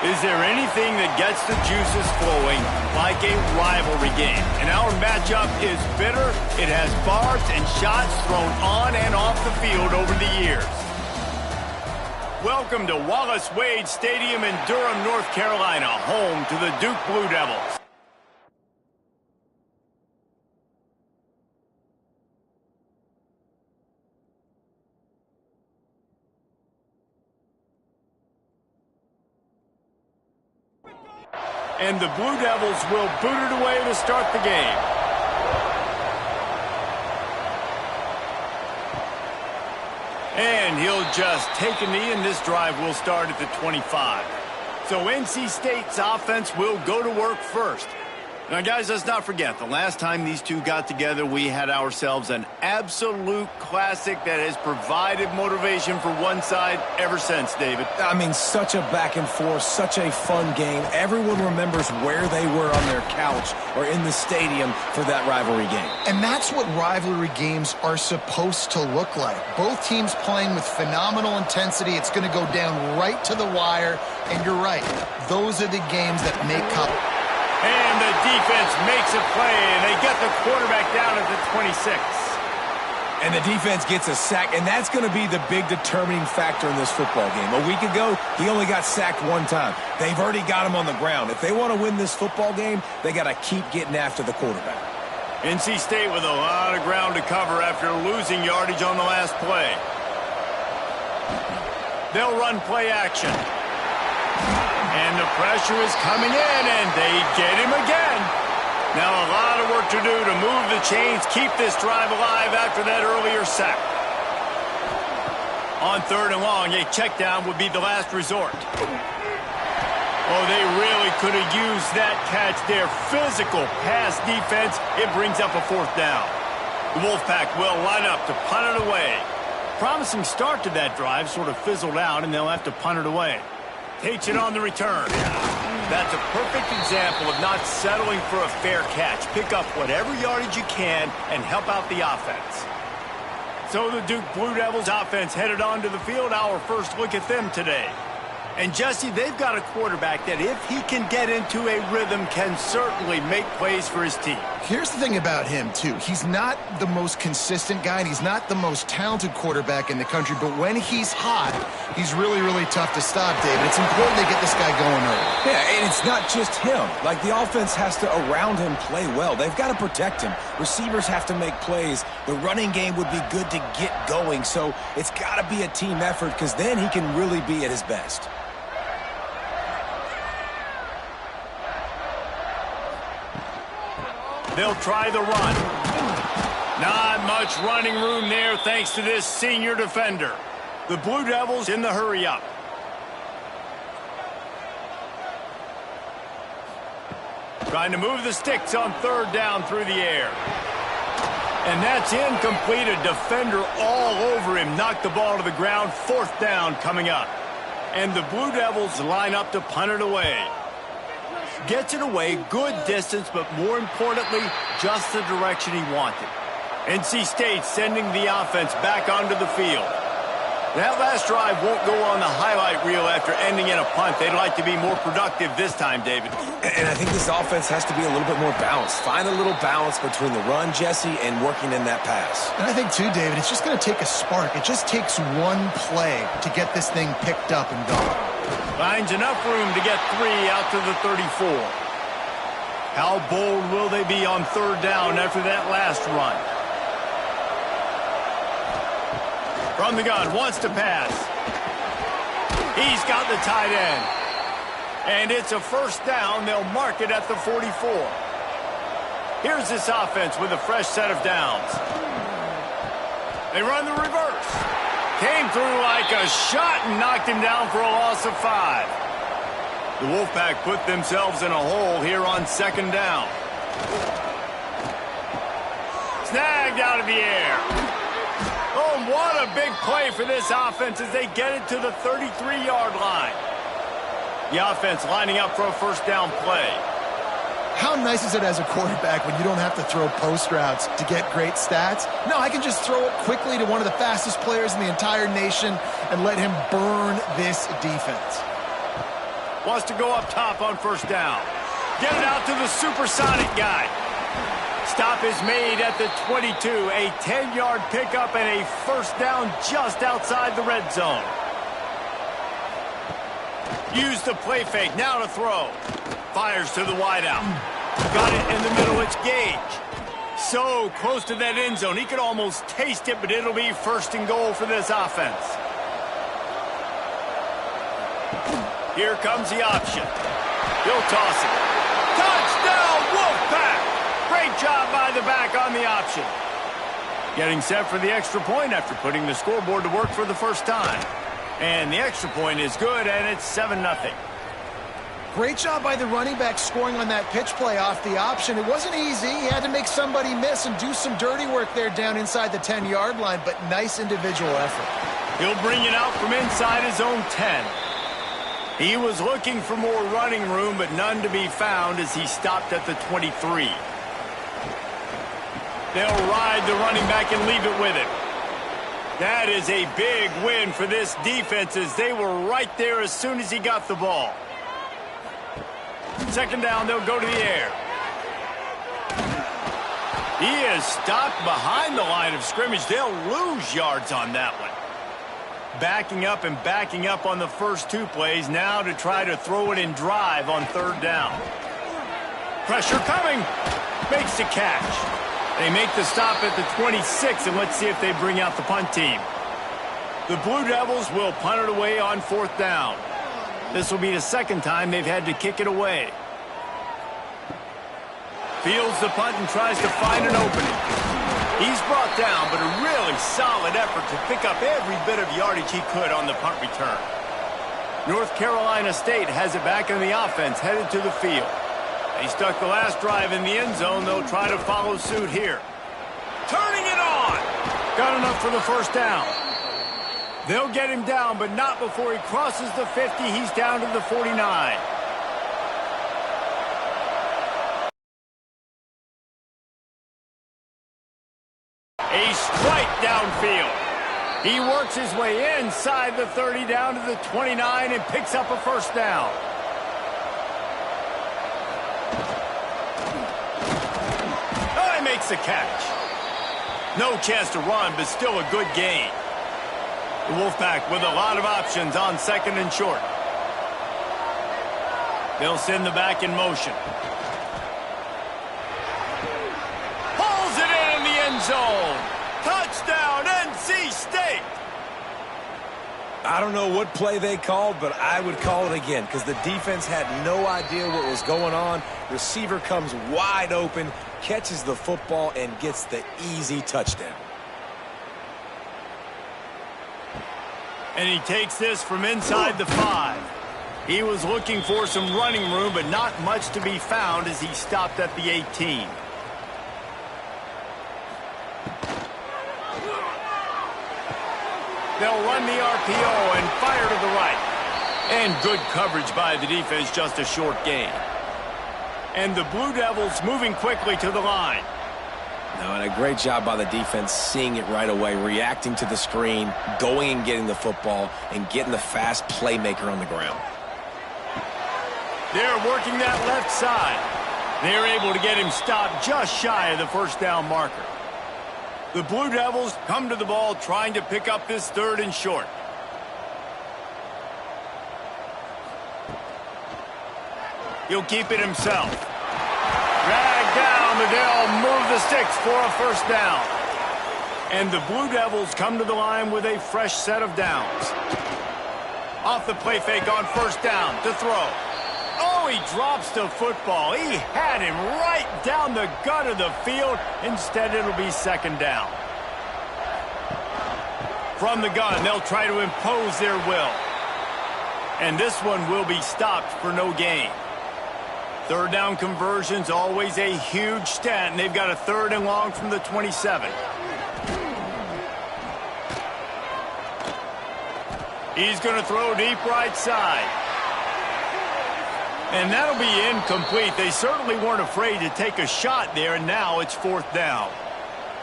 Is there anything that gets the juices flowing like a rivalry game? And our matchup is bitter. It has barbs and shots thrown on and off the field over the years. Welcome to Wallace Wade Stadium in Durham, North Carolina, home to the Duke Blue Devils. And the Blue Devils will boot it away to start the game. And he'll just take a knee, and this drive will start at the 25. So NC State's offense will go to work first. Now, guys, let's not forget, the last time these two got together, we had ourselves an absolute classic that has provided motivation for one side ever since, David. I mean, such a back and forth, such a fun game. Everyone remembers where they were on their couch or in the stadium for that rivalry game. And that's what rivalry games are supposed to look like. Both teams playing with phenomenal intensity. It's going to go down right to the wire. And you're right, those are the games that make up. And the defense makes a play, and they get the quarterback down at the 26. And the defense gets a sack, and that's going to be the big determining factor in this football game. A week ago, he only got sacked one time. They've already got him on the ground. If they want to win this football game, they got to keep getting after the quarterback. NC State with a lot of ground to cover after losing yardage on the last play. They'll run play action. And the pressure is coming in, and they get him again. Now a lot of work to do to move the chains, keep this drive alive after that earlier sack. On 3rd and long, a check down would be the last resort. Oh, they really could have used that catch there. Physical pass defense. It brings up a 4th down. The Wolfpack will line up to punt it away. Promising start to that drive sort of fizzled out, and they'll have to punt it away. Takes it on the return. That's a perfect example of not settling for a fair catch. Pick up whatever yardage you can and help out the offense. So the Duke Blue Devils offense headed onto the field. Our first look at them today. And Jesse, they've got a quarterback that if he can get into a rhythm can certainly make plays for his team. Here's the thing about him, too. He's not the most consistent guy, and he's not the most talented quarterback in the country, but when he's hot, he's really, really tough to stop, David. It's important they get this guy going early. Yeah, and it's not just him. Like, the offense has to, around him, play well. They've got to protect him. Receivers have to make plays. The running game would be good to get going, so it's got to be a team effort because then he can really be at his best. They'll try the run. Not much running room there thanks to this senior defender. The Blue Devils in the hurry up. Trying to move the sticks on 3rd down through the air. And that's incomplete. A defender all over him. Knocked the ball to the ground. 4th down coming up. And the Blue Devils line up to punt it away. Gets it away, good distance, but more importantly, just the direction he wanted. NC State sending the offense back onto the field. That last drive won't go on the highlight reel after ending in a punt. They'd like to be more productive this time, David. And I think this offense has to be a little bit more balanced. Find a little balance between the run, Jesse, and working in that pass. And I think, too, David, it's just going to take a spark. It just takes one play to get this thing picked up and going. Finds enough room to get 3 out to the 34. How bold will they be on 3rd down after that last run? From the gun, wants to pass. He's got the tight end. And it's a 1st down. They'll mark it at the 44. Here's this offense with a fresh set of downs. They run the reverse. Came through like a shot and knocked him down for a loss of 5. The Wolfpack put themselves in a hole here on 2nd down. Snagged out of the air. Oh, what a big play for this offense as they get it to the 33-yard line. The offense lining up for a 1st down play. How nice is it as a quarterback when you don't have to throw post routes to get great stats? No, I can just throw it quickly to one of the fastest players in the entire nation and let him burn this defense. Wants to go up top on first down. Get it out to the supersonic guy. Stop is made at the 22. A 10-yard pickup and a first down just outside the red zone. Use the play fake. Now to throw. Fires to the wideout. Got it in the middle. It's Gage. So close to that end zone. He could almost taste it, but it'll be first and goal for this offense. Here comes the option. He'll toss it. Touchdown, Wolfpack! Great job by the back on the option. Getting set for the extra point after putting the scoreboard to work for the first time. And the extra point is good, and it's 7-0. Great job by the running back scoring on that pitch play off the option. It wasn't easy. He had to make somebody miss and do some dirty work there down inside the 10-yard line, but nice individual effort. He'll bring it out from inside his own 10. He was looking for more running room, but none to be found as he stopped at the 23. They'll ride the running back and leave it with him. That is a big win for this defense as they were right there as soon as he got the ball. Second down, they'll go to the air. He is stopped behind the line of scrimmage. They'll lose yards on that one. Backing up and backing up on the first two plays now to try to throw it in drive on third down. Pressure coming. Makes the catch. They make the stop at the 26, and let's see if they bring out the punt team. The Blue Devils will punt it away on fourth down. This will be the second time they've had to kick it away. Fields the punt and tries to find an opening. He's brought down, but a really solid effort to pick up every bit of yardage he could on the punt return. North Carolina State has it back in the offense, headed to the field. They stuck the last drive in the end zone. They'll try to follow suit here. Turning it on. Got enough for the first down. They'll get him down, but not before he crosses the 50. He's down to the 49. A strike downfield. He works his way inside the 30 down to the 29 and picks up a first down. Oh, he makes the catch. No chance to run, but still a good gain. The Wolfpack with a lot of options on second and short. They'll send the back in motion. Pulls it in the end zone. Touchdown, NC State. I don't know what play they called, but I would call it again because the defense had no idea what was going on. Receiver comes wide open, catches the football, and gets the easy touchdown. And he takes this from inside the 5. He was looking for some running room, but not much to be found as he stopped at the 18. They'll run the RPO and fire to the right. And good coverage by the defense, just a short gain. And the Blue Devils moving quickly to the line. No, and a great job by the defense seeing it right away, reacting to the screen, going and getting the football, and getting the fast playmaker on the ground. They're working that left side. They're able to get him stopped just shy of the first down marker. The Blue Devils come to the ball trying to pick up this third and short. He'll keep it himself. Dragged down, but they'll move the sticks for a first down. And the Blue Devils come to the line with a fresh set of downs. Off the play fake on first down to throw. Oh, he drops the football. He had him right down the gut of the field. Instead, it'll be second down. From the gun, they'll try to impose their will. And this one will be stopped for no gain. Third down conversion's always a huge stat, and they've got a third and long from the 27. He's going to throw deep right side. And that'll be incomplete. They certainly weren't afraid to take a shot there, and now it's fourth down.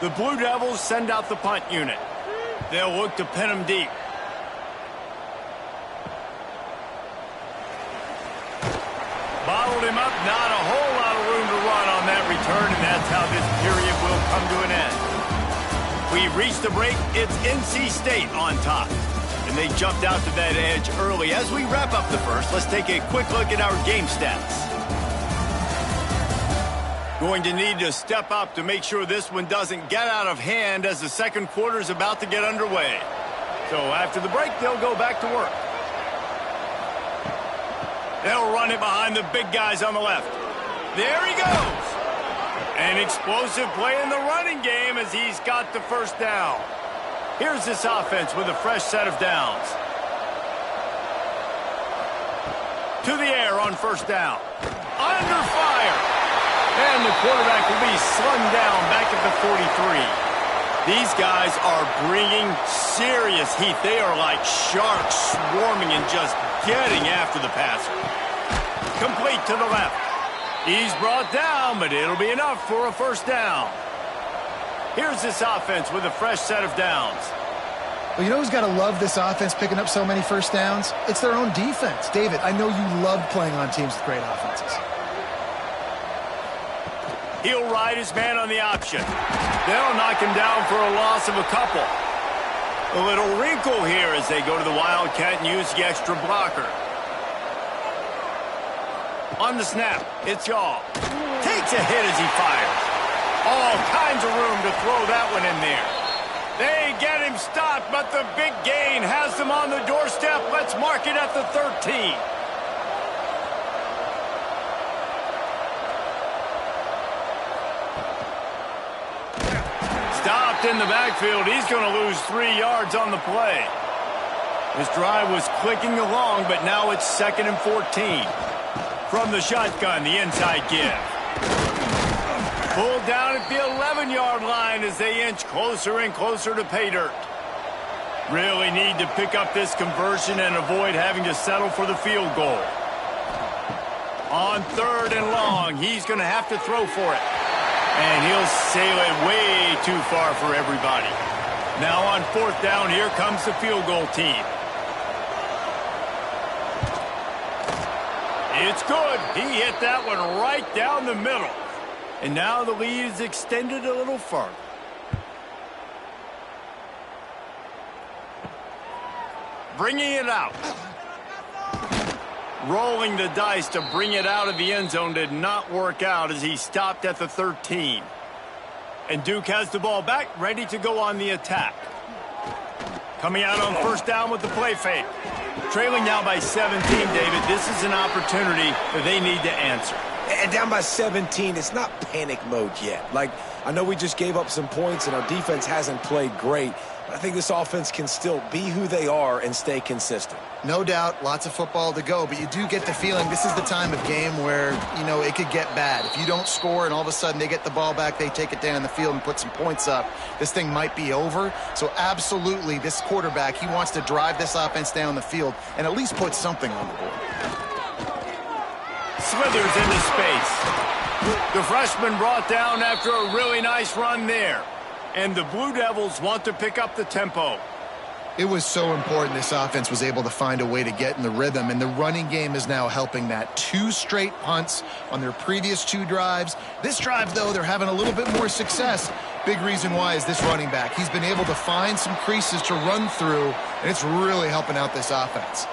The Blue Devils send out the punt unit. They'll look to pin him deep. Bottled him up, not a whole lot of room to run on that return, and that's how this period will come to an end. We reached the break. It's NC State on top. And they jumped out to that edge early. As we wrap up the first, let's take a quick look at our game stats. Going to need to step up to make sure this one doesn't get out of hand as the second quarter is about to get underway. So after the break, they'll go back to work. They'll run it behind the big guys on the left. There he goes. An explosive play in the running game as he's got the first down. Here's this offense with a fresh set of downs. To the air on first down. Under fire. And the quarterback will be slung down back at the 43. These guys are bringing serious heat. They are like sharks swarming and just getting after the passer. Complete to the left. He's brought down, but it'll be enough for a first down. Here's this offense with a fresh set of downs. Well, you know who's got to love this offense picking up so many first downs? It's their own defense. David, I know you love playing on teams with great offenses. He'll ride his man on the option. They'll knock him down for a loss of a couple. A little wrinkle here as they go to the Wildcat and use the extra blocker. On the snap, it's Yaw. Takes a hit as he fires. All kinds of room to throw that one in there. They get him stopped, but the big gain has them on the doorstep. Let's mark it at the 13. Stopped in the backfield. He's going to lose 3 yards on the play. This drive was clicking along, but now it's 2nd and 14. From the shotgun, the inside give. Pulled down at the 11-yard line as they inch closer and closer to pay dirt. Really need to pick up this conversion and avoid having to settle for the field goal. On 3rd and long, he's going to have to throw for it. And he'll sail it way too far for everybody. Now on 4th down, here comes the field goal team. It's good. He hit that one right down the middle. And now the lead is extended a little further. Bringing it out. Rolling the dice to bring it out of the end zone did not work out as he stopped at the 13. And Duke has the ball back, ready to go on the attack. Coming out on 1st down with the play fake. Trailing now by 17, David. This is an opportunity that they need to answer. And down by 17, it's not panic mode yet. Like, I know we just gave up some points and our defense hasn't played great, but I think this offense can still be who they are and stay consistent. No doubt, lots of football to go, but you do get the feeling this is the time of game where, you know, it could get bad. If you don't score and all of a sudden they get the ball back, they take it down the field and put some points up, this thing might be over. So absolutely, this quarterback, he wants to drive this offense down the field and at least put something on the board. Slithers into space. The freshman brought down after a really nice run there. And the Blue Devils want to pick up the tempo. It was so important this offense was able to find a way to get in the rhythm, and the running game is now helping that. 2 straight punts on their previous 2 drives. This drive, though, they're having a little bit more success. Big reason why is this running back. He's been able to find some creases to run through, and it's really helping out this offense.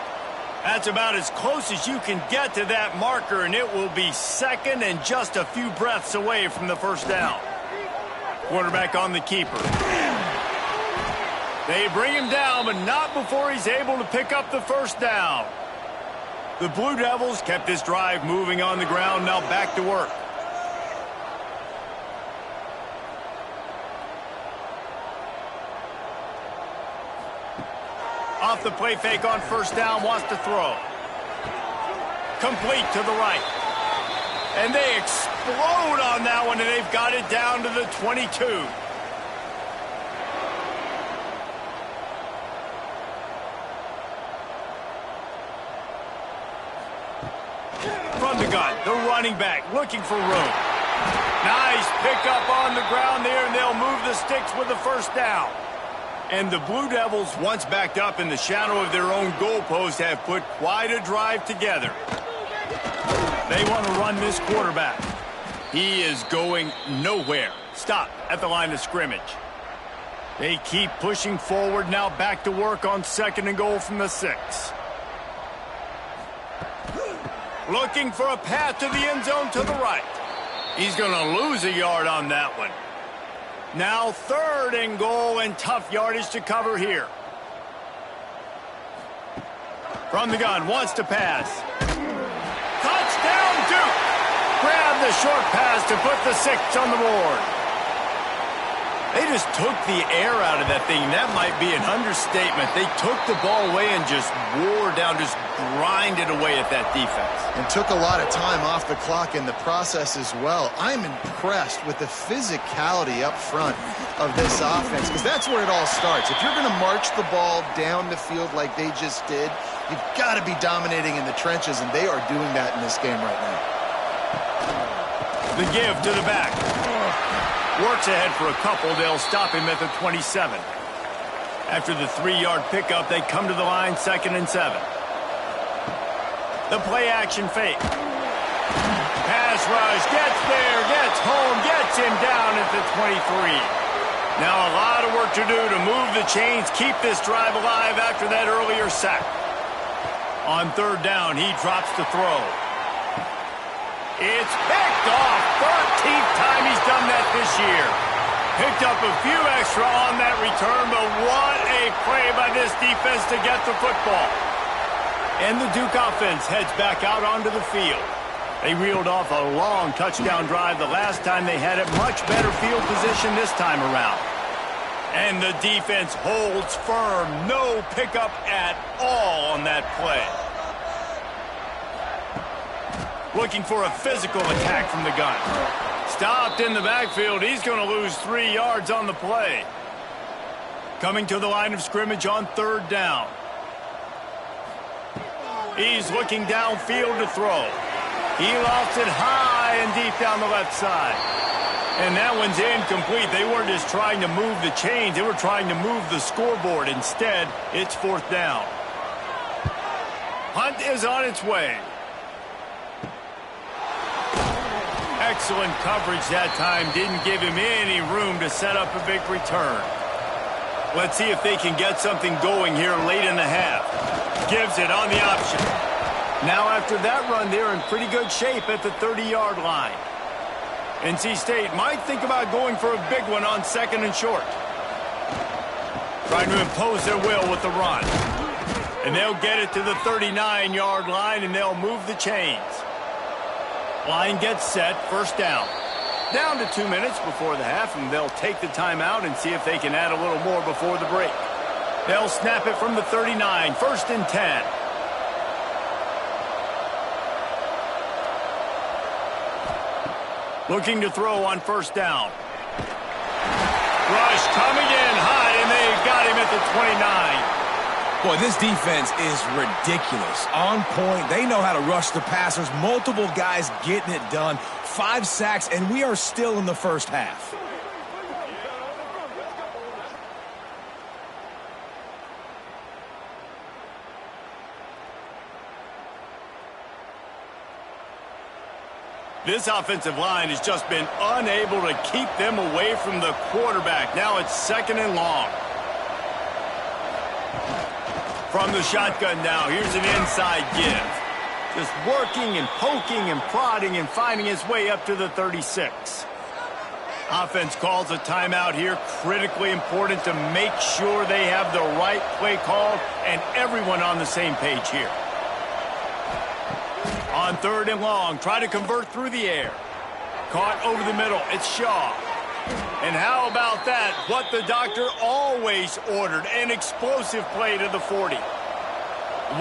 That's about as close as you can get to that marker, and it will be 2nd and just a few breaths away from the first down. Quarterback on the keeper. They bring him down, but not before he's able to pick up the first down. The Blue Devils kept this drive moving on the ground, now back to work. Off the play fake on 1st down, wants to throw. Complete to the right. And they explode on that one, and they've got it down to the 22. From the gun, the running back looking for room. Nice pickup on the ground there, and they'll move the sticks with the first down. And the Blue Devils, once backed up in the shadow of their own goalpost, have put quite a drive together. They want to run this quarterback. He is going nowhere. Stop at the line of scrimmage. They keep pushing forward, now back to work on 2nd and goal from the 6. Looking for a path to the end zone to the right. He's going to lose a yard on that one. Now 3rd and goal, and tough yardage to cover here. From the gun, wants to pass. Touchdown, Duke! Grab the short pass to put the 6 on the board. They just took the air out of that thing. That might be an understatement. They took the ball away and just wore down, just grinded away at that defense. And took a lot of time off the clock in the process as well. I'm impressed with the physicality up front of this offense, because that's where it all starts. If you're going to march the ball down the field like they just did, you've got to be dominating in the trenches, and they are doing that in this game right now. The give to the back. Works ahead for a couple. They'll stop him at the 27. After the 3-yard pickup, they come to the line, 2nd and 7. The play action fake. Pass rush, gets there, gets home, gets him down at the 23. Now a lot of work to do to move the chains, keep this drive alive after that earlier sack. On 3rd down, he drops the throw. It's picked off. 13th time he's done that this year. Picked up a few extra on that return, but what a play by this defense to get the football. And the Duke offense heads back out onto the field. They reeled off a long touchdown drive the last time they had it. Much better field position this time around. And the defense holds firm. No pickup at all on that play. Looking for a physical attack from the gun. Stopped in the backfield. He's going to lose 3 yards on the play. Coming to the line of scrimmage on 3rd down. He's looking downfield to throw. He lofts it high and deep down the left side. And that one's incomplete. They weren't just trying to move the chains. They were trying to move the scoreboard. Instead, it's 4th down. Hunt is on its way. Excellent coverage that time. Didn't give him any room to set up a big return. Let's see if they can get something going here late in the half. Gives it on the option. Now after that run, they're in pretty good shape at the 30-yard line. NC State might think about going for a big one on 2nd and short. Trying to impose their will with the run. And they'll get it to the 39-yard line, and they'll move the chains. Line gets set, 1st down. Down to 2 minutes before the half, and they'll take the timeout and see if they can add a little more before the break. They'll snap it from the 39, 1st and 10. Looking to throw on 1st down. Rush coming in high, and they got him at the 29. Boy, this defense is ridiculous. On point. They know how to rush the passers. Multiple guys getting it done. 5 sacks, and we are still in the 1st half. This offensive line has just been unable to keep them away from the quarterback. Now it's 2nd and long. From the shotgun now, here's an inside give. Just working and poking and prodding and finding his way up to the 36. Offense calls a timeout here. Critically important to make sure they have the right play called and everyone on the same page here. On 3rd and long, try to convert through the air. Caught over the middle. It's Shaw. And how about that? What the doctor always ordered, an explosive play to the 40.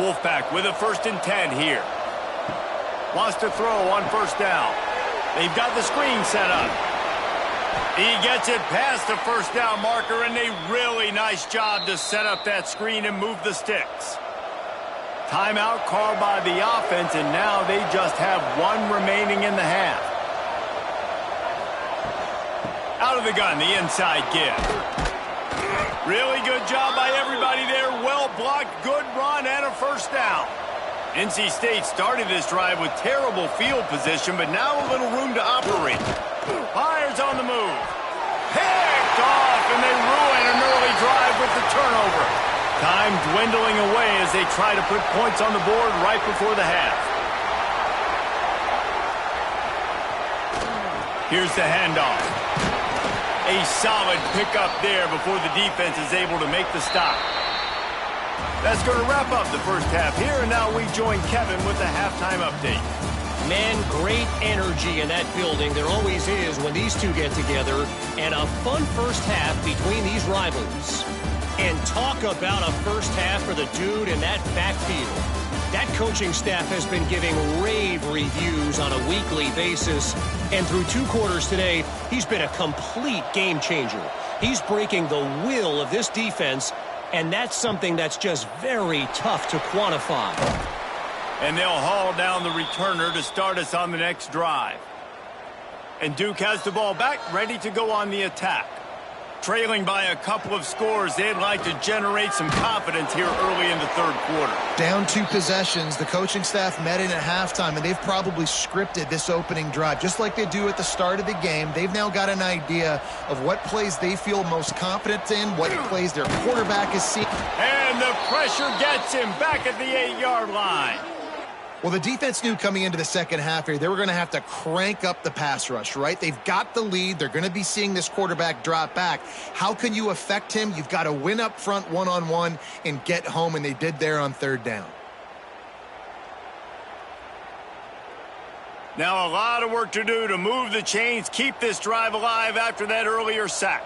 Wolfpack with a 1st and 10 here. Wants to throw on 1st down. They've got the screen set up. He gets it past the 1st down marker, and a really nice job to set up that screen and move the sticks. Timeout called by the offense, and now they just have 1 remaining in the half. Out of the gun, the inside give. Really good job by everybody there. Well blocked, good run, and a 1st down. NC State started this drive with terrible field position, but now a little room to operate. Fires on the move. Picked off, and they ruin an early drive with the turnover. Time dwindling away as they try to put points on the board right before the half. Here's the handoff. A solid pickup there before the defense is able to make the stop. That's going to wrap up the first half here, and now we join Kevin with the halftime update. Man, great energy in that building. There always is when these two get together, and a fun first half between these rivals. And talk about a first half for the dude in that backfield. That coaching staff has been giving rave reviews on a weekly basis, and through 2 quarters today, he's been a complete game changer. He's breaking the will of this defense, and that's something that's just very tough to quantify. And they'll haul down the returner to start us on the next drive. And Duke has the ball back, ready to go on the attack. Trailing by a couple of scores, they'd like to generate some confidence here early in the third quarter. Down 2 possessions, the coaching staff met in at halftime, and they've probably scripted this opening drive. Just like they do at the start of the game, they've now got an idea of what plays they feel most confident in, what plays their quarterback is seeing. And the pressure gets him back at the 8-yard line. Well, the defense knew coming into the second half here, they were going to have to crank up the pass rush, right? They've got the lead. They're going to be seeing this quarterback drop back. How can you affect him? You've got to win up front one-on-one and get home, and they did there on third down. Now a lot of work to do to move the chains, keep this drive alive after that earlier sack.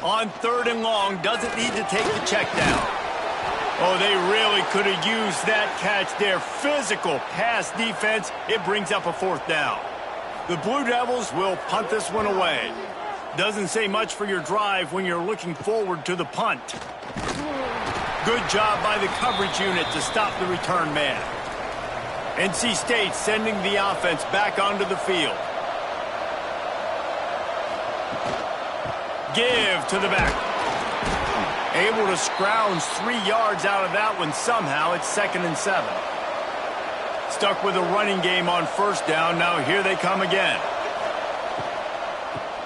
On third and long, doesn't need to take the check down. Oh, they really could have used that catch there. Physical pass defense. It brings up a fourth down. The Blue Devils will punt this one away. Doesn't say much for your drive when you're looking forward to the punt. Good job by the coverage unit to stop the return man. NC State sending the offense back onto the field. Give to the back. Able to scrounge 3 yards out of that one somehow. It's 2nd and 7. Stuck with a running game on first down. Now here they come again.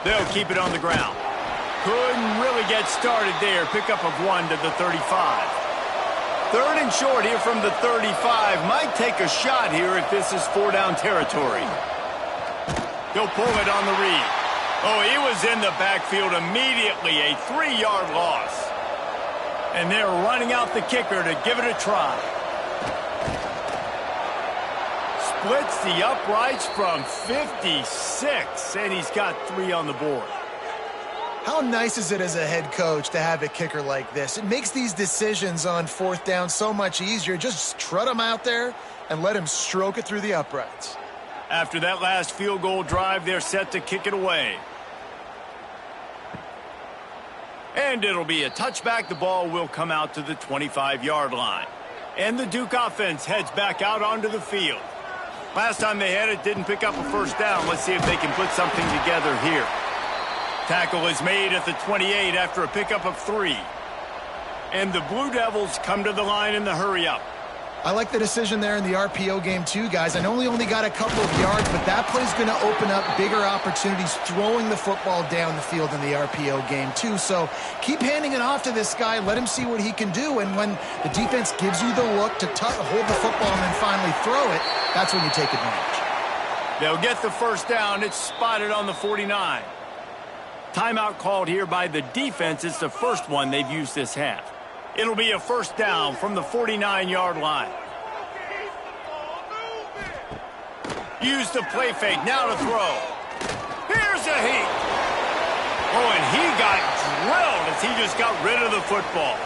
They'll keep it on the ground. Couldn't really get started there. Pickup of 1 to the 35. Third and short here from the 35. Might take a shot here if this is 4-down territory. He'll pull it on the read. Oh, he was in the backfield immediately. A 3-yard loss. And they're running out the kicker to give it a try. Splits the uprights from 56, and he's got 3 on the board. How nice is it as a head coach to have a kicker like this? It makes these decisions on fourth down so much easier. Just trot him out there and let him stroke it through the uprights. After that last field goal drive, they're set to kick it away. And it'll be a touchback. The ball will come out to the 25-yard line. And the Duke offense heads back out onto the field. Last time they had it, didn't pick up a first down. Let's see if they can put something together here. Tackle is made at the 28 after a pickup of 3. And the Blue Devils come to the line in the hurry-up. I like the decision there in the RPO game too, guys. I know he only got a couple of yards, but that play's going to open up bigger opportunities throwing the football down the field in the RPO game too. So keep handing it off to this guy. Let him see what he can do. And when the defense gives you the look to hold the football and then finally throw it, that's when you take advantage. They'll get the first down. It's spotted on the 49. Timeout called here by the defense. It's the first one they've used this half. It'll be a first down from the 49-yard line. Use the play fake. Now to throw. Here's a heat. Oh, and he got drilled as he just got rid of the football.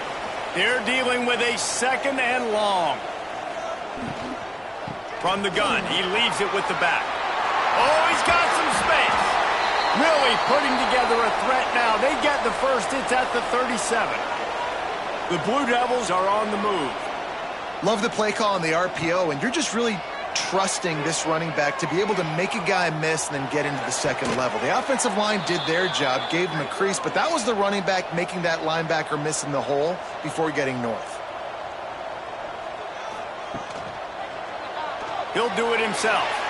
They're dealing with a 2nd and long. From the gun, he leaves it with the back. Oh, he's got some space. Really putting together a threat now. They get the first. It's at the 37. The Blue Devils are on the move. Love the play call on the RPO, and you're just really trusting this running back to be able to make a guy miss and then get into the second level. The offensive line did their job, gave him a crease, but that was the running back making that linebacker miss in the hole before getting north. He'll do it himself.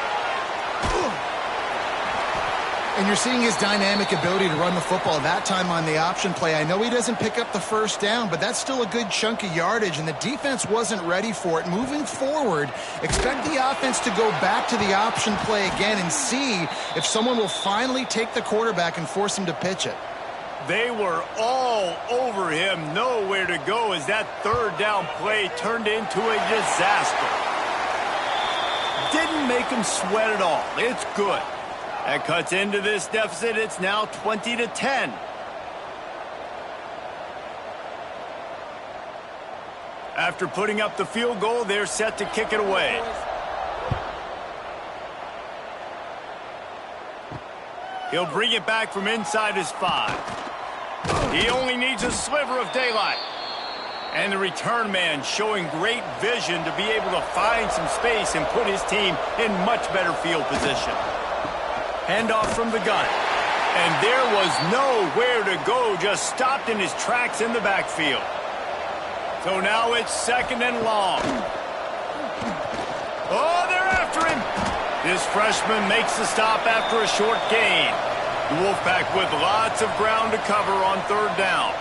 And you're seeing his dynamic ability to run the football, that time on the option play. I know he doesn't pick up the first down, but that's still a good chunk of yardage, and the defense wasn't ready for it. Moving forward, expect the offense to go back to the option play again and see if someone will finally take the quarterback and force him to pitch it. They were all over him, nowhere to go as that third down play turned into a disaster. Didn't make him sweat at all. It's good. That cuts into this deficit. It's now 20-10. After putting up the field goal, they're set to kick it away. He'll bring it back from inside his 5. He only needs a sliver of daylight. And the return man showing great vision to be able to find some space and put his team in much better field position. Handoff from the gun. And there was nowhere to go, just stopped in his tracks in the backfield. So now it's second and long. Oh, they're after him. This freshman makes the stop after a short gain. The Wolfpack with lots of ground to cover on third down.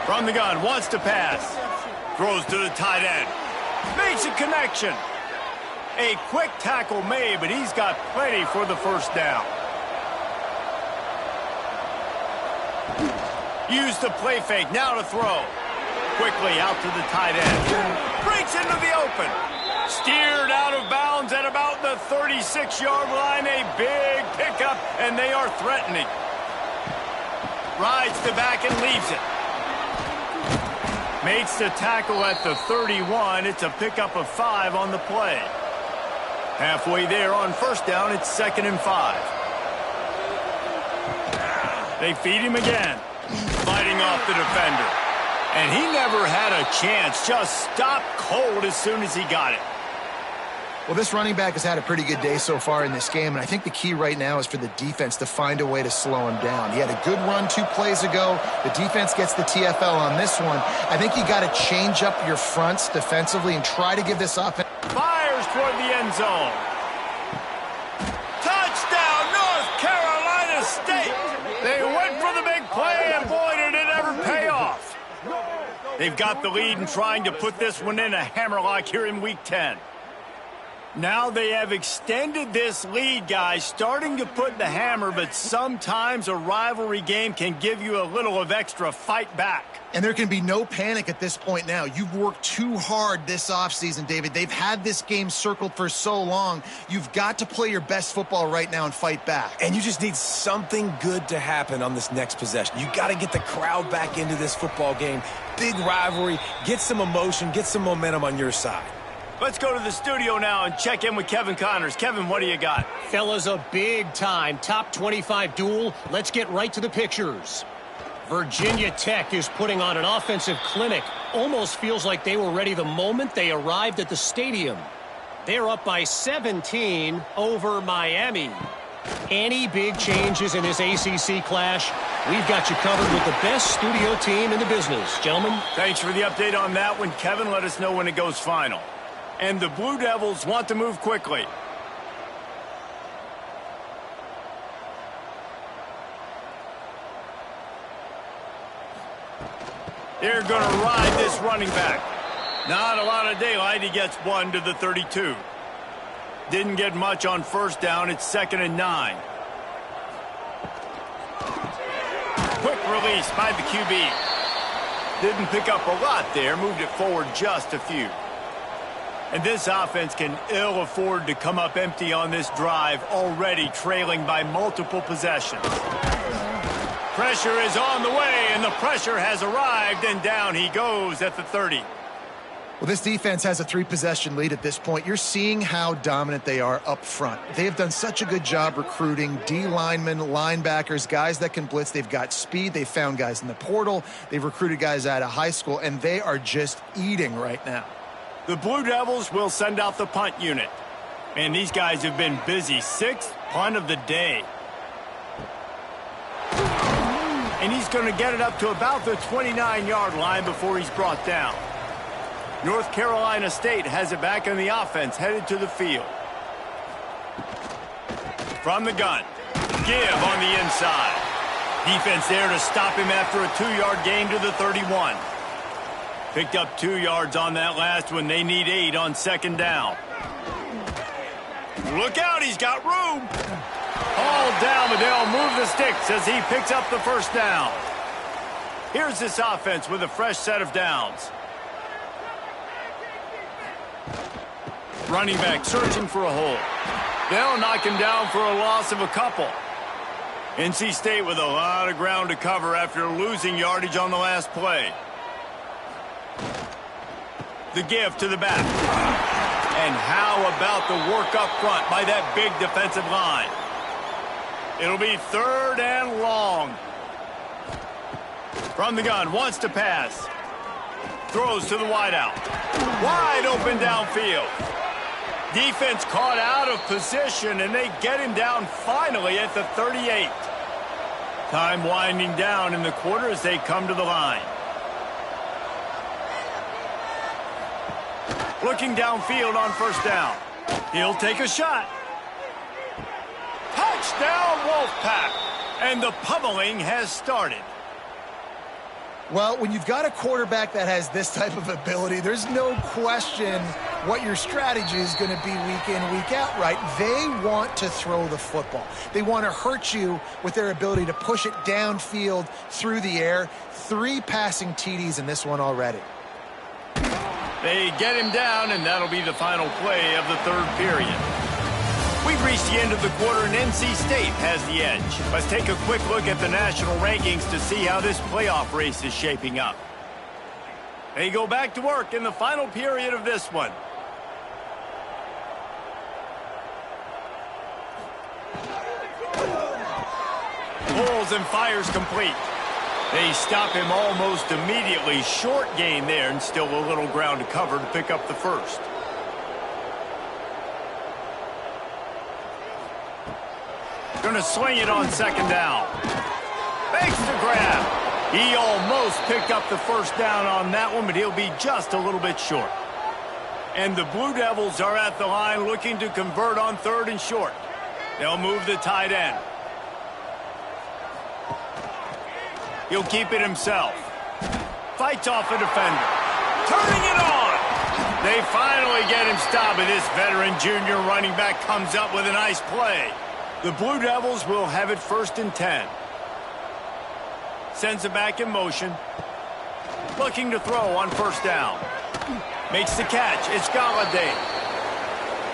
From the gun, wants to pass. Throws to the tight end. Makes a connection. A quick tackle made, but he's got plenty for the first down. Use the play fake, now to throw. Quickly out to the tight end. Breaks into the open. Steered out of bounds at about the 36-yard line. A big pickup, and they are threatening. Rides the back and leaves it. Makes the tackle at the 31. It's a pickup of 5 on the play. Halfway there on first down, it's 2nd and 5. They feed him again. Fighting off the defender. And he never had a chance. Just stopped cold as soon as he got it. Well, this running back has had a pretty good day so far in this game, and I think the key right now is for the defense to find a way to slow him down. He had a good run 2 plays ago. The defense gets the TFL on this one. I think you got to change up your fronts defensively and try to give this offense. Fires toward the end zone. Touchdown, North Carolina State. They went for the big play, and boy, did it ever pay off. They've got the lead and trying to put this one in a hammerlock here in Week 10. Now they have extended this lead, guys, starting to put the hammer, but sometimes a rivalry game can give you a little of extra fight back. And there can be no panic at this point now. You've worked too hard this offseason, David. They've had this game circled for so long. You've got to play your best football right now and fight back. And you just need something good to happen on this next possession. You got to get the crowd back into this football game. Big rivalry. Get some emotion. Get some momentum on your side. Let's go to the studio now and check in with Kevin Connors. Kevin, what do you got? Fellas, a big-time top 25 duel. Let's get right to the pictures. Virginia Tech is putting on an offensive clinic. Almost feels like they were ready the moment they arrived at the stadium. They're up by 17 over Miami. Any big changes in this ACC clash? We've got you covered with the best studio team in the business. Gentlemen. Thanks for the update on that one, Kevin. Let us know when it goes final. And the Blue Devils want to move quickly. They're going to ride this running back. Not a lot of daylight. He gets 1 to the 32. Didn't get much on first down. It's 2nd and 9. Quick release by the QB. Didn't pick up a lot there. Moved it forward just a few. And this offense can ill afford to come up empty on this drive, already trailing by multiple possessions. Pressure is on the way, and the pressure has arrived, and down he goes at the 30. Well, this defense has a 3-possession lead at this point. You're seeing how dominant they are up front. They have done such a good job recruiting D linemen, linebackers, guys that can blitz. They've got speed. They've found guys in the portal. They've recruited guys out of high school, and they are just eating right now. The Blue Devils will send out the punt unit. And these guys have been busy. 6th punt of the day. And he's going to get it up to about the 29-yard line before he's brought down. North Carolina State has it back in the offense, headed to the field. From the gun. Give on the inside. Defense there to stop him after a 2-yard gain to the 31. Picked up 2 yards on that last one. They need 8 on 2nd down. Look out, he's got room. All down, but they'll move the sticks as he picks up the first down. Here's this offense with a fresh set of downs. Running back searching for a hole. They'll knock him down for a loss of a couple. NC State with a lot of ground to cover after losing yardage on the last play. The give to the back. And how about the work up front by that big defensive line? It'll be 3rd and long. From the gun, wants to pass. Throws to the wideout. Wide open downfield. Defense caught out of position, and they get him down finally at the 38. Time winding down in the quarter as they come to the line. Looking downfield on 1st down. He'll take a shot. Touchdown, Wolfpack! And the pummeling has started. Well, when you've got a quarterback that has this type of ability, there's no question what your strategy is going to be week in, week out, right? They want to throw the football. They want to hurt you with their ability to push it downfield through the air. 3 passing TDs in this one already. They get him down, and that'll be the final play of the 3rd period. We've reached the end of the quarter, and NC State has the edge. Let's take a quick look at the national rankings to see how this playoff race is shaping up. They go back to work in the final period of this one. Pulls and fires complete. They stop him almost immediately. Short gain there, and still a little ground to cover to pick up the first. Going to swing it on 2nd down. Makes the grab. He almost picked up the first down on that one, but he'll be just a little bit short. And the Blue Devils are at the line looking to convert on 3rd and short. They'll move the tight end. He'll keep it himself. Fights off a defender. Turning it on. They finally get him stopped, and this veteran junior running back comes up with a nice play. The Blue Devils will have it 1st and 10. Sends it back in motion. Looking to throw on 1st down. Makes the catch. It's Galladay.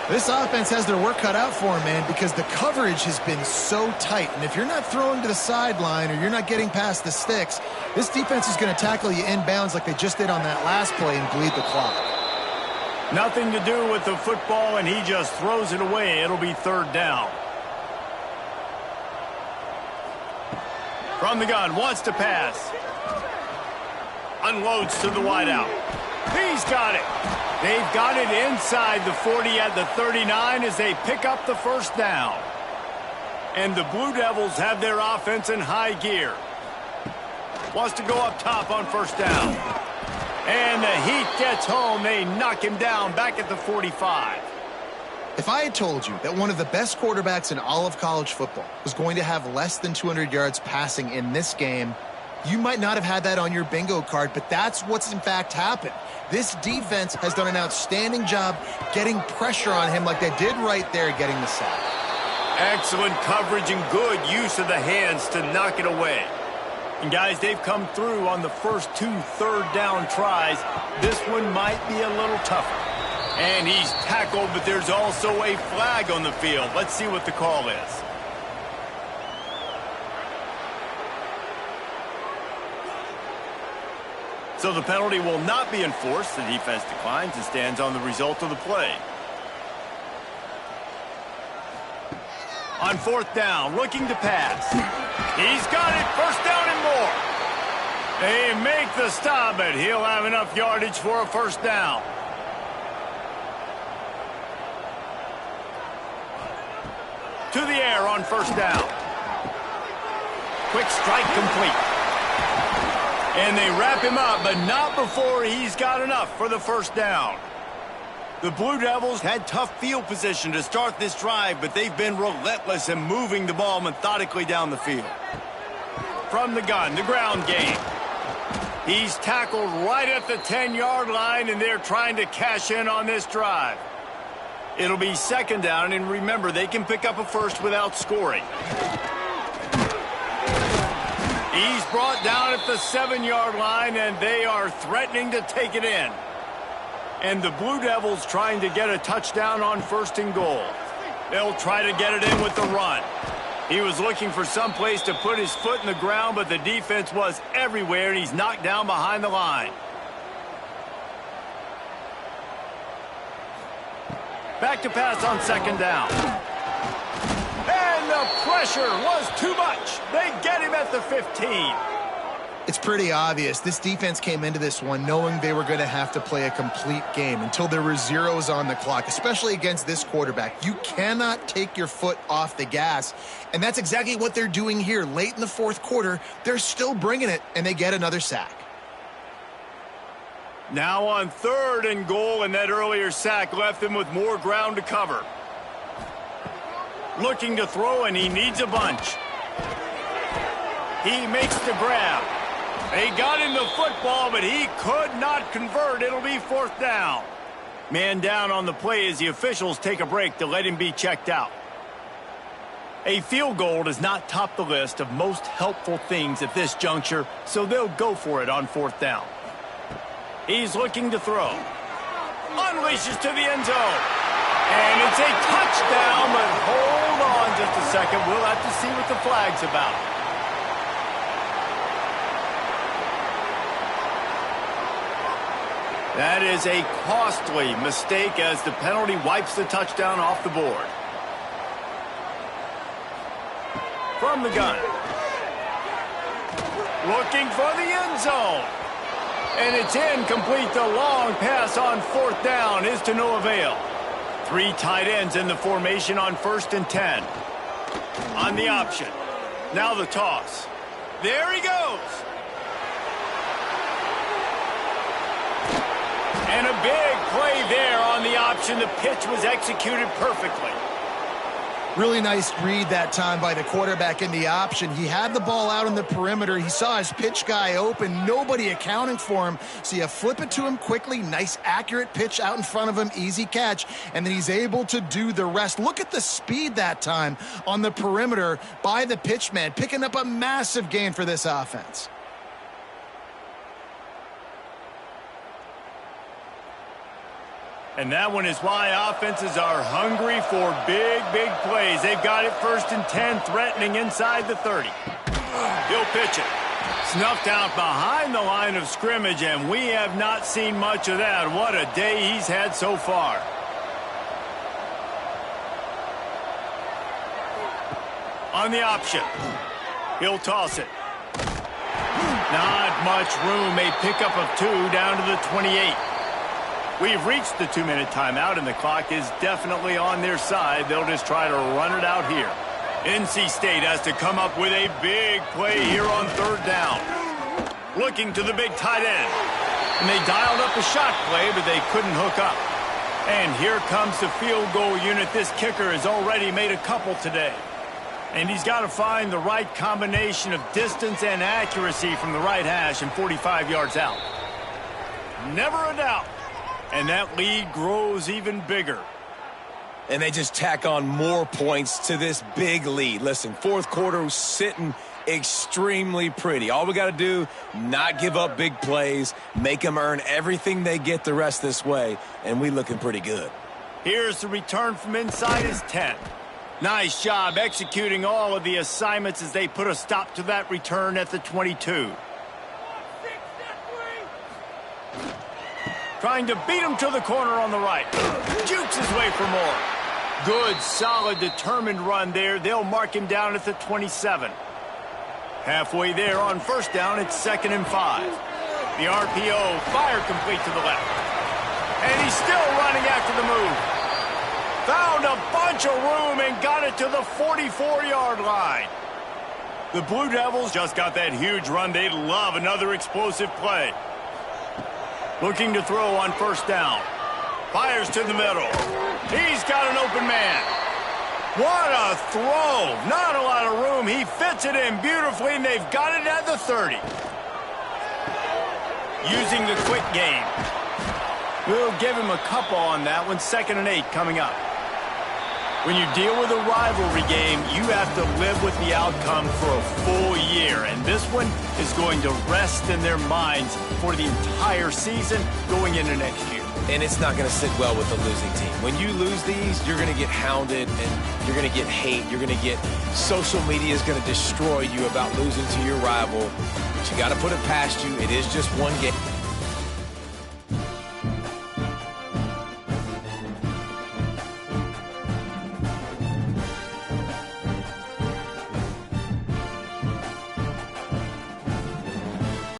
This offense has their work cut out for them, man, because the coverage has been so tight. And if you're not throwing to the sideline or you're not getting past the sticks, this defense is going to tackle you inbounds like they just did on that last play and bleed the clock. Nothing to do with the football, and he just throws it away. It'll be 3rd down. From the gun, wants to pass. Unloads to the wideout. He's got it. They've got it inside the 40 at the 39 as they pick up the first down. And the Blue Devils have their offense in high gear. Wants to go up top on 1st down. And the heat gets home. They knock him down back at the 45. If I had told you that one of the best quarterbacks in all of college football was going to have less than 200 yards passing in this game, you might not have had that on your bingo card, but that's what's in fact happened. This defense has done an outstanding job getting pressure on him like they did right there, getting the sack. Excellent coverage and good use of the hands to knock it away. And guys, they've come through on the first 2 3rd down tries. This one might be a little tougher. And he's tackled, but there's also a flag on the field. Let's see what the call is. So the penalty will not be enforced. The defense declines and stands on the result of the play. On 4th down, looking to pass. He's got it, 1st down and more. They make the stop, but he'll have enough yardage for a 1st down. To the air on first down. Quick strike complete. And they wrap him up, but not before he's got enough for the first down. The Blue Devils had tough field position to start this drive, but they've been relentless in moving the ball methodically down the field. From the gun, the ground game. He's tackled right at the 10-yard line, and they're trying to cash in on this drive. It'll be second down, and remember, they can pick up a first without scoring. He's brought down at the 7-yard line, and they are threatening to take it in. And the Blue Devils trying to get a touchdown on first and goal. They'll try to get it in with the run. He was looking for some place to put his foot in the ground, but the defense was everywhere, and he's knocked down behind the line. Back to pass on second down. And the pressure was too much. They get him at the 15. It's pretty obvious. This defense came into this one knowing they were going to have to play a complete game until there were zeros on the clock, especially against this quarterback. You cannot take your foot off the gas, and that's exactly what they're doing here. Late in the fourth quarter, they're still bringing it, and they get another sack. Now on third and goal, and that earlier sack left them with more ground to cover. Looking to throw, and he needs a bunch. He makes the grab. They got him the football, but he could not convert. It'll be fourth down. Man down on the play as the officials take a break to let him be checked out. A field goal does not top the list of most helpful things at this juncture, so they'll go for it on fourth down. He's looking to throw. Unleashes to the end zone. And it's a touchdown, but hold on just a second. We'll have to see what the flag's about. That is a costly mistake as the penalty wipes the touchdown off the board. From the gun. Looking for the end zone. And it's incomplete. The long pass on fourth down is to no avail. Three tight ends in the formation on first and 10. On the option. Now the toss. There he goes. And a big play there on the option. The pitch was executed perfectly. Really nice read that time by the quarterback in the option. He had the ball out on the perimeter. He saw his pitch guy open. Nobody accounting for him. So you flip it to him quickly. Nice, accurate pitch out in front of him. Easy catch. And then he's able to do the rest. Look at the speed that time on the perimeter by the pitchman, picking up a massive gain for this offense. And that one is why offenses are hungry for big, big plays. They've got it first and 10, threatening inside the 30. He'll pitch it. Snuffed out behind the line of scrimmage, and we have not seen much of that. What a day he's had so far. On the option. He'll toss it. Not much room. A pickup of 2 down to the 28. We've reached the 2-minute timeout, and the clock is definitely on their side. They'll just try to run it out here. NC State has to come up with a big play here on third down. Looking to the big tight end. And they dialed up a shot play, but they couldn't hook up. And here comes the field goal unit. This kicker has already made a couple today. And he's got to find the right combination of distance and accuracy from the right hash and 45 yards out. Never a doubt. And that lead grows even bigger. And they just tack on more points to this big lead. Listen, fourth quarter was sitting extremely pretty. All we got to do, not give up big plays, make them earn everything they get the rest this way, and we looking pretty good. Here's the return from inside his 10. Nice job executing all of the assignments as they put a stop to that return at the 22. Trying to beat him to the corner on the right. Jukes his way for more. Good, solid, determined run there. They'll mark him down at the 27. Halfway there on first down, it's 2nd and 5. The RPO, fire complete to the left. And he's still running after the move. Found a bunch of room and got it to the 44-yard line. The Blue Devils just got that huge run. They love another explosive play. Looking to throw on first down. Fires to the middle. He's got an open man. What a throw. Not a lot of room. He fits it in beautifully, and they've got it at the 30. Using the quick game. We'll give him a couple on that one. 2nd and 8 coming up. When you deal with a rivalry game, you have to live with the outcome for a full year. And this one is going to rest in their minds for the entire season going into next year. And it's not going to sit well with the losing team. When you lose these, you're going to get hounded and you're going to get hate. You're going to get social media is going to destroy you about losing to your rival. But you got to put it past you. It is just one game.